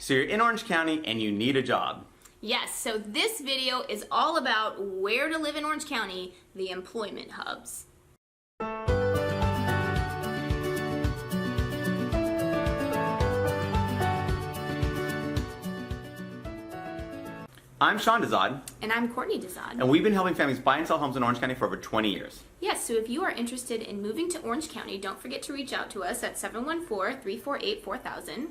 So you're in Orange County and you need a job. Yes, so this video is all about where to live in Orange County, the employment hubs. I'm Sean Dezahd. And I'm Courtney Dezahd. And we've been helping families buy and sell homes in Orange County for over 20 years. Yes, so if you are interested in moving to Orange County, don't forget to reach out to us at 714-348-4000.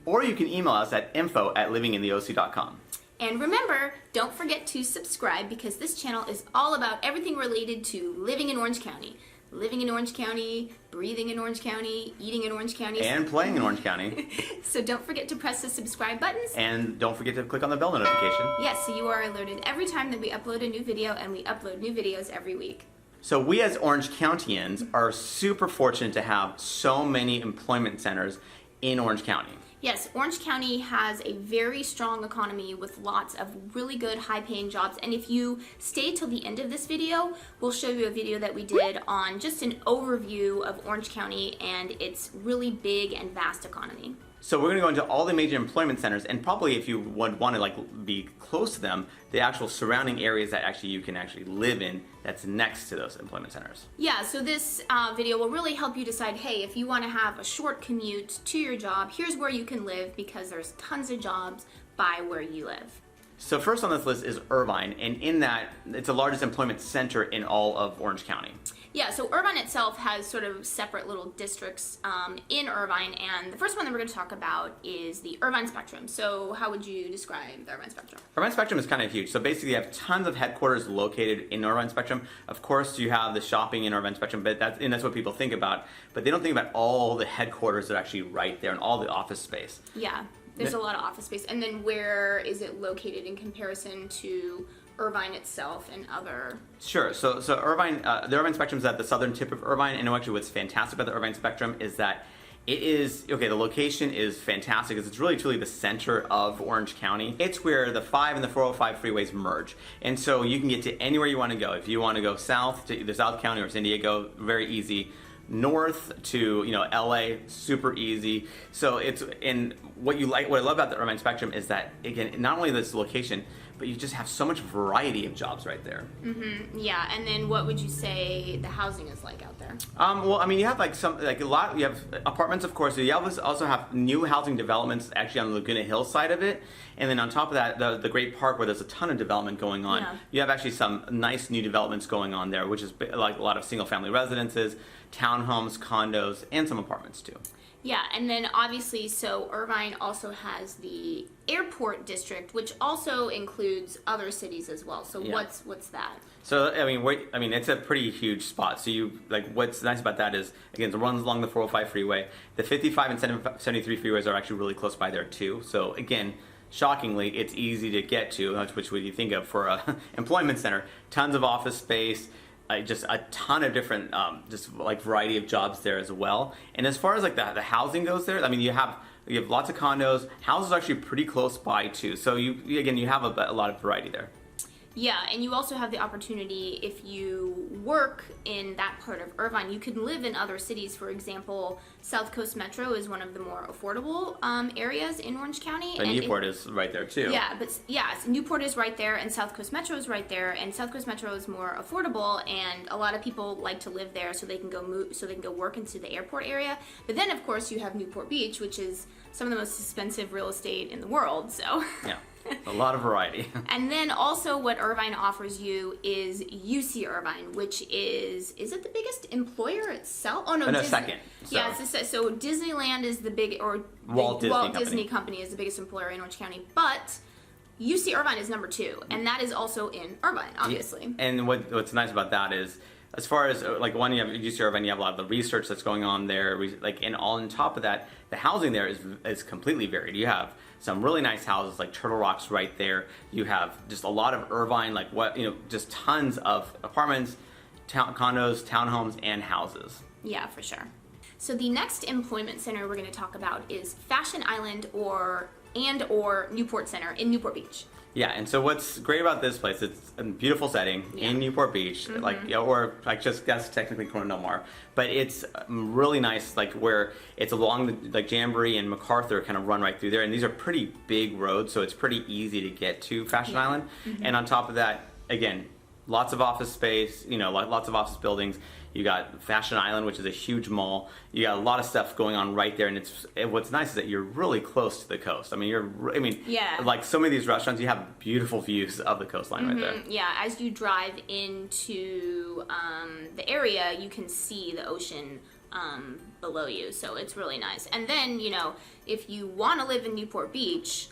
Or you can email us at info@livingintheoc.com. And remember, don't forget to subscribe because this channel is all about everything related to living in Orange County. Living in Orange County, breathing in Orange County, eating in Orange County. And playing in Orange County. So don't forget to press the subscribe buttons. And don't forget to click on the bell notification. Yes, so you are alerted every time that we upload a new video, and we upload new videos every week. So we as Orange Countyans are super fortunate to have so many employment centers in Orange County. Yes, Orange County has a very strong economy with lots of really good high-paying jobs. And if you stay till the end of this video, we'll show you a video that we did on just an overview of Orange County and its really big and vast economy. So we're going to go into all the major employment centers, and probably if you would want to be close to them, the actual surrounding areas that actually you can actually live in that's next to those employment centers. Yeah, so this video will really help you decide, hey, if you want to have a short commute to your job, here's where you can live because there's tons of jobs by where you live. So first on this list is Irvine, and in that, it's the largest employment center in all of Orange County. Yeah, so Irvine itself has sort of separate little districts in Irvine, and the first one that we're going to talk about is the Irvine Spectrum. So how would you describe the Irvine Spectrum? Irvine Spectrum is kind of huge. So basically you have tons of headquarters located in Irvine Spectrum. Of course you have the shopping in Irvine Spectrum, but that's what people think about. But they don't think about all the headquarters that are actually right there and all the office space. Yeah, there's a lot of office space. And then where is it located in comparison to Irvine itself and other? Sure. So Irvine, the Irvine Spectrum is at the southern tip of Irvine, and actually what's fantastic about the Irvine Spectrum is that it is, okay, the location is fantastic because it's really truly the center of Orange County. It's where the 5 and the 405 freeways merge. And so you can get to anywhere you want to go. If you want to go south to either South County or San Diego, very easy. North to LA, super easy. So it's, and what I love about the Irvine Spectrum is that, again, not only this location, but you just have so much variety of jobs right there. Mm-hmm. Yeah, and then what would you say the housing is like out there? Well, I mean, you have you have apartments, of course. You also have new housing developments actually on the Laguna Hill side of it. And then on top of that, the Great Park, where there's a ton of development going on. Yeah. You have actually some nice new developments going on there, which is like a lot of single family residences, townhomes, condos, and some apartments too. Yeah, and then obviously, so Irvine also has the airport district, which also includes other cities as well. So yeah. What's that? So I mean, it's a pretty huge spot. So what's nice about that is, again, it runs along the 405 freeway. The 55 and 73 freeways are actually really close by there too. So again, shockingly, it's easy to get to, which would you think of for a employment center? Tons of office space. Just a ton of different, variety of jobs there as well. And as far as the housing goes there, I mean, you have lots of condos. Houses are actually pretty close by too. So you have a lot of variety there. Yeah, and you also have the opportunity, if you work in that part of Irvine, you can live in other cities. For example, South Coast Metro is one of the more affordable areas in Orange County. But Newport is right there too. Yeah, so Newport is right there, and South Coast Metro is right there, and South Coast Metro is more affordable, and a lot of people like to live there so they can go work into the airport area. But then, of course, you have Newport Beach, which is some of the most expensive real estate in the world. So yeah. A lot of variety. And then also what Irvine offers you is UC Irvine, which is it the biggest employer itself? Oh no, second. So. Yeah, so Disneyland is the big, or Walt Disney Company is the biggest employer in Orange County, but UC Irvine is number 2, and that is also in Irvine, obviously. Yeah. And what's nice about that is, as far as one, you have UC Irvine, you have a lot of the research that's going on there, and all on top of that, the housing there is completely varied. You have some really nice houses like Turtle Rock's right there. You have just a lot of Irvine, just tons of apartments, condos, townhomes, and houses. Yeah, for sure. So the next employment center we're going to talk about is Fashion Island, or and or Newport Center in Newport Beach. Yeah, and so what's great about this place, it's a beautiful setting in Newport Beach, that's technically Corona Del Mar, but it's really nice, like where it's along the Jamboree and MacArthur kind of run right through there, and these are pretty big roads, so it's pretty easy to get to Fashion Island. And on top of that, again, lots of office space, lots of office buildings. You got Fashion Island, which is a huge mall. You got a lot of stuff going on right there, and what's nice is that you're really close to the coast. Like so many of these restaurants, you have beautiful views of the coastline right there. Yeah, as you drive into the area, you can see the ocean below you, so it's really nice. And then, if you want to live in Newport Beach,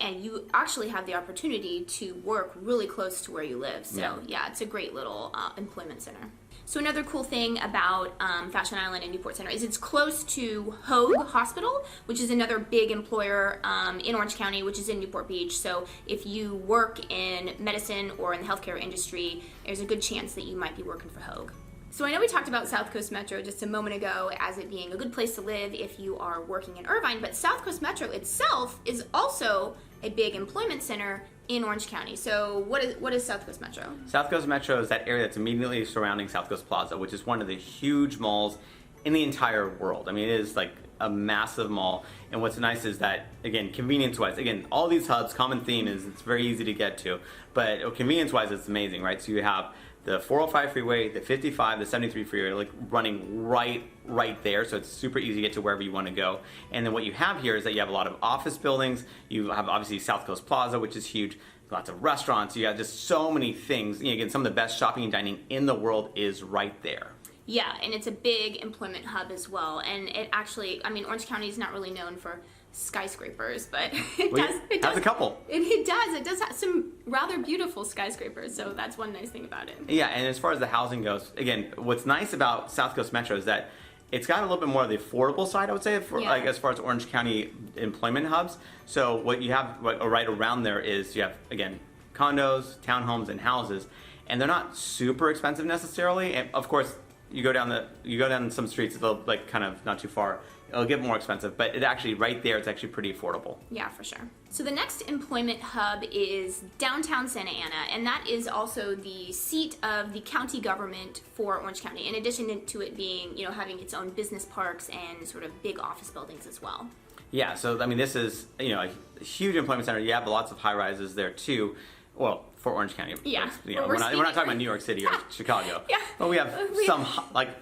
and you actually have the opportunity to work really close to where you live. So yeah, it's a great little employment center. So another cool thing about Fashion Island and Newport Center is it's close to Hoag Hospital, which is another big employer in Orange County, which is in Newport Beach. So if you work in medicine or in the healthcare industry, there's a good chance that you might be working for Hoag. So I know we talked about South Coast Metro just a moment ago as it being a good place to live if you are working in Irvine, but South Coast Metro itself is also a big employment center in Orange County. So what is South Coast Metro? South Coast Metro is that area that's immediately surrounding South Coast Plaza, which is one of the huge malls in the entire world. I mean, it is like a massive mall. And what's nice is that, again, convenience-wise, all these hubs, common theme is it's very easy to get to, but convenience-wise, it's amazing, right? So you have the 405 freeway, the 55, the 73 freeway, like running right there, so it's super easy to get to wherever you want to go. And then what you have here is that you have a lot of office buildings. You have obviously South Coast Plaza, which is huge. Lots of restaurants. You have just so many things. Again, some of the best shopping and dining in the world is right there. Yeah, and it's a big employment hub as well. And it actually, Orange County is not really known for skyscrapers, but it does a couple. It does have some rather beautiful skyscrapers, so that's one nice thing about it. Yeah, and as far as the housing goes, again, what's nice about South Coast Metro is that it's got a little bit more of the affordable side, I would say, as far as Orange County employment hubs. So what you have right around there is you have, again, condos, townhomes, and houses, and they're not super expensive necessarily. And of course, you go down some streets, they'll kind of not too far. It'll get more expensive, but it actually right there, it's actually pretty affordable. Yeah, for sure. So the next employment hub is downtown Santa Ana, and that is also the seat of the county government for Orange County, in addition to it being, having its own business parks and sort of big office buildings as well. Yeah, so this is, a huge employment center. You have lots of high rises there too. Well, for Orange County. Yeah. We're not talking about New York City or Chicago. Yeah. But we have some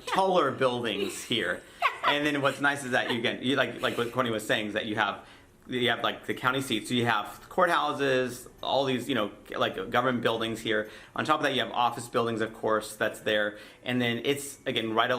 taller buildings here. And then what's nice is that you like what Courtney was saying, is that you have the county seats. So you have courthouses, all these, government buildings here. On top of that, you have office buildings, of course, that's there. And then it's, again, right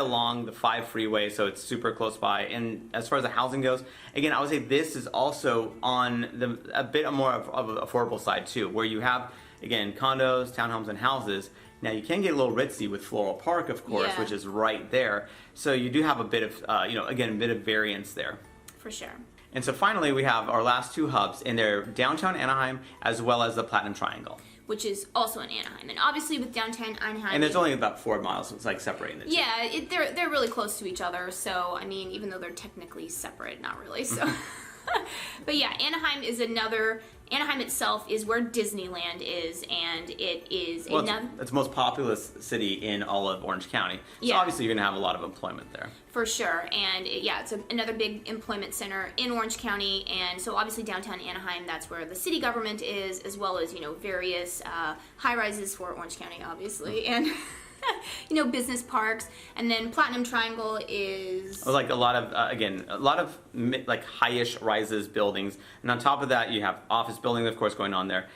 along the 5 freeway, so it's super close by. And as far as the housing goes, again, I would say this is also on a bit more of an affordable side, too, where you have, again, condos, townhomes, and houses. Now, you can get a little ritzy with Floral Park, of course, which is right there. So you do have a bit of, a bit of variance there. For sure. And so finally, we have our last 2 hubs, and they're downtown Anaheim as well as the Platinum Triangle, which is also in Anaheim. And obviously with downtown Anaheim, and there's only about 4 miles, it's separating the two. Yeah, they're really close to each other. So even though they're technically separate, not really. So, but yeah, Anaheim itself is where Disneyland is, and it is it's the most populous city in all of Orange County. So obviously you're going to have a lot of employment there. For sure, and it's another big employment center in Orange County, and so obviously downtown Anaheim, that's where the city government is, as well as various high-rises for Orange County, obviously, and business parks. And then Platinum Triangle is a lot of high-ish rises buildings, and on top of that you have office buildings, of course, going on there.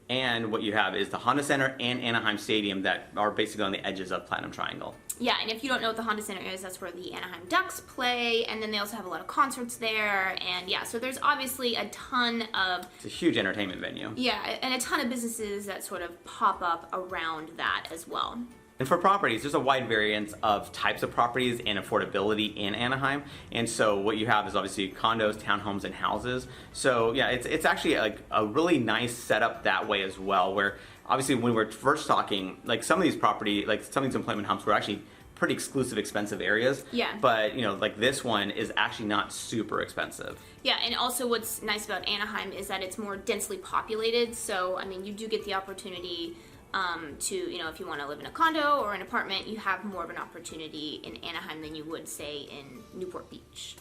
And what you have is the Honda Center and Anaheim Stadium that are basically on the edges of Platinum Triangle. Yeah, and if you don't know what the Honda Center is, that's where the Anaheim Ducks play, and then they also have a lot of concerts there, and so there's obviously a ton of... It's a huge entertainment venue. Yeah, and a ton of businesses that sort of pop up around that as well. And for properties, there's a wide variance of types of properties and affordability in Anaheim. And so what you have is obviously condos, townhomes, and houses. So yeah, it's actually a really nice setup that way as well, where obviously when we're first talking, some of these employment hubs were actually pretty exclusive, expensive areas. Yeah. But, you know, like this one is actually not super expensive. Yeah, and also what's nice about Anaheim is that it's more densely populated. So, I mean, you do get the opportunity to, you know, if you want to live in a condo or an apartment, you have more of an opportunity in Anaheim than you would, say, in Newport Beach.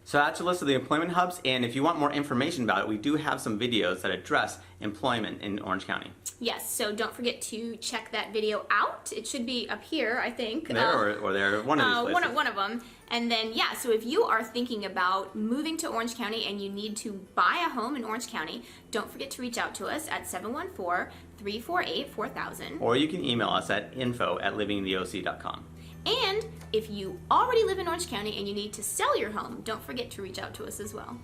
So that's a list of the employment hubs, and if you want more information about it, we do have some videos that address employment in Orange County. Yes, so don't forget to check that video out. It should be up here, I think. There or there, one of these places. One of them. And then, yeah, so if you are thinking about moving to Orange County and you need to buy a home in Orange County, don't forget to reach out to us at 714-348-4000. Or you can email us at info@livingintheoc.com. And if you already live in Orange County and you need to sell your home, don't forget to reach out to us as well.